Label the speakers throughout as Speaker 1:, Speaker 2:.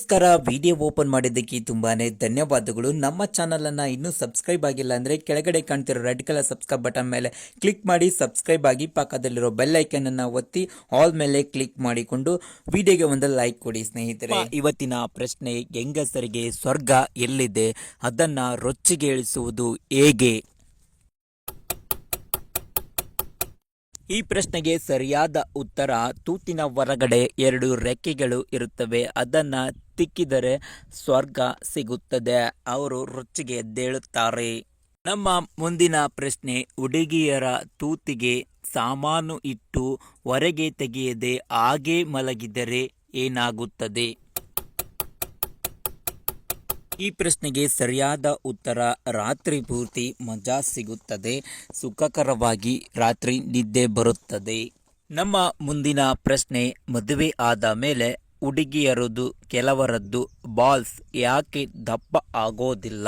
Speaker 1: ನಮಸ್ಕಾರ. Video open ಮಾಡಿದ್ದಕ್ಕೆ ತುಂಬಾನೇ ಧನ್ಯವಾದಗಳು. ನಮ್ಮ ಚಾನಲ್ ಅನ್ನ ಇನ್ನೂ ಸಬ್ಸ್ಕ್ರೈಬ್ ಆಗಿಲ್ಲ ಅಂದ್ರೆ ಕೆಳಗಡೆ ಕಾಣ್ತಿರೋ ರೆಡ್ ಕಲರ್ ಸಬ್ಸ್ಕ್ರೈಬ್ ಬಟನ್ ಮೇಲೆ ಕ್ಲಿಕ್ ಮಾಡಿ ಸಬ್ಸ್ಕ್ರೈಬ್ ಆಗಿ, ಪಕ್ಕದಲ್ಲಿರೋ ಬೆಲ್ ಐಕನ್ ಅನ್ನ ಒತ್ತಿ ಆಲ್ ಮೇಲೆ ಕ್ಲಿಕ್ ಮಾಡಿಕೊಂಡು ವಿಡಿಯೋಗೆ ಒಂದು ಲೈಕ್ ಕೊಡಿ ಸ್ನೇಹಿತರೆ. ಇವತ್ತಿನ ಪ್ರಶ್ನೆ, ಹೆಂಗಸರಿಗೆ ಸ್ವರ್ಗ ಎಲ್ಲಿದೆ, ಅದನ್ನ ರೊಚ್ಚಿಗೆ ಇಳಿಸುವುದು ಹೇಗೆ? ಈ ಪ್ರಶ್ನೆಗೆ ಸರಿಯಾದ ಉತ್ತರ, ತೂತಿನ ಹೊರಗಡೆ 2 ರೆಕ್ಕೆಗಳು ಇರುತ್ತವೆ, ಅದನ್ನ ತಿಕ್ಕಿದರೆ ಸ್ವರ್ಗ ಸಿಗುತ್ತದೆ. ಅವರು ರೊಚ್ಚಿಗೆ ಎದ್ದೇಳುತ್ತಾರೆ. ನಮ್ಮ ಮುಂದಿನ ಪ್ರಶ್ನೆ, ಹುಡುಗಿಯರ ತೂತಿಗೆ ಸಾಮಾನು ಇಟ್ಟು ಹೊರಗೆ ತೆಗೆಯದೆ ಹಾಗೆ ಮಲಗಿದರೆ ಏನಾಗುತ್ತದೆ? ಈ ಪ್ರಶ್ನೆಗೆ ಸರಿಯಾದ ಉತ್ತರ, ರಾತ್ರಿ ಪೂರ್ತಿ ಮಜಾ ಸಿಗುತ್ತದೆ, ಸುಖಕರವಾಗಿ ರಾತ್ರಿ ನಿದ್ದೆ ಬರುತ್ತದೆ. ನಮ್ಮ ಮುಂದಿನ ಪ್ರಶ್ನೆ, ಮದುವೆ ಆದ ಮೇಲೆ ಹುಡುಗಿಯರದು ಕೆಲವರದ್ದು ಬಾಲ್ಸ್ ಯಾಕೆ ದಪ್ಪ ಆಗೋದಿಲ್ಲ?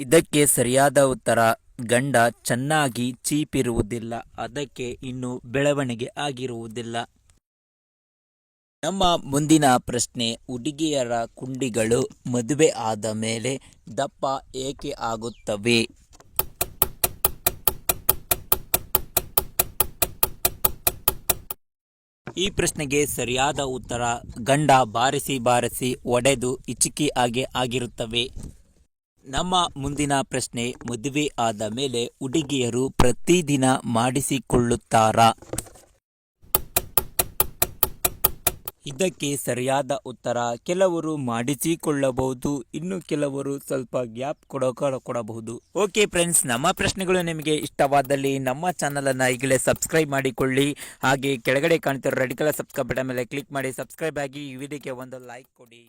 Speaker 1: ಇದಕ್ಕೆ ಸರಿಯಾದ ಉತ್ತರ, ಗಂಡ ಚೆನ್ನಾಗಿ ಚೀಪಿರುವುದಿಲ್ಲ, ಅದಕ್ಕೆ ಇನ್ನೂ ಬೆಳವಣಿಗೆ ಆಗಿರುವುದಿಲ್ಲ. ನಮ್ಮ ಮುಂದಿನ ಪ್ರಶ್ನೆ, ಹುಡುಗಿಯರ ಕುಂಡಿಗಳು ಮದುವೆ ಆದ ಮೇಲೆ ದಪ್ಪ ಏಕೆ ಆಗುತ್ತವೆ? ಈ ಪ್ರಶ್ನೆಗೆ ಸರಿಯಾದ ಉತ್ತರ, ಗಂಡ ಬಾರಿಸಿ ಬಾರಿಸಿ ಒಡೆದು ಇಚಿಕಿ ಹಾಗೆ ಆಗಿರುತ್ತವೆ. ನಮ್ಮ ಮುಂದಿನ ಪ್ರಶ್ನೆ, ಮದುವೆ ಆದ ಮೇಲೆ ಹುಡುಗಿಯರು ಪ್ರತಿದಿನ ಮಾಡಿಸಿಕೊಳ್ಳುತ್ತಾರಾ? ಇದಕ್ಕೆ ಸರಿಯಾದ ಉತ್ತರ, ಕೆಲವರು ಮಾಡಿಸಿಕೊಳ್ಳಬಹುದು, ಇನ್ನು ಕೆಲವರು ಸ್ವಲ್ಪ ಗ್ಯಾಪ್ ಕೊಡಬಹುದು. ಓಕೆ ಫ್ರೆಂಡ್ಸ್, ನಮ್ಮ ಪ್ರಶ್ನೆಗಳು ನಿಮಗೆ ಇಷ್ಟವಾದಲ್ಲಿ ನಮ್ಮ ಚಾನಲ್ ಅನ್ನ ಈಗಲೇ ಸಬ್ಸ್ಕ್ರೈಬ್ ಮಾಡಿಕೊಳ್ಳಿ. ಹಾಗೆ ಕೆಳಗಡೆ ಕಾಣ್ತಿರೋ ರೆಡ್ ಕಲರ್ ಸಬ್ಸ್ಕ್ರೈಬ್ ಬಟನ್ ಮೇಲೆ ಕ್ಲಿಕ್ ಮಾಡಿ ಸಬ್ಸ್ಕ್ರೈಬ್ ಆಗಿ, ಈ ವಿಡಿಯೋಗೆ ಒಂದು ಲೈಕ್ ಕೊಡಿ.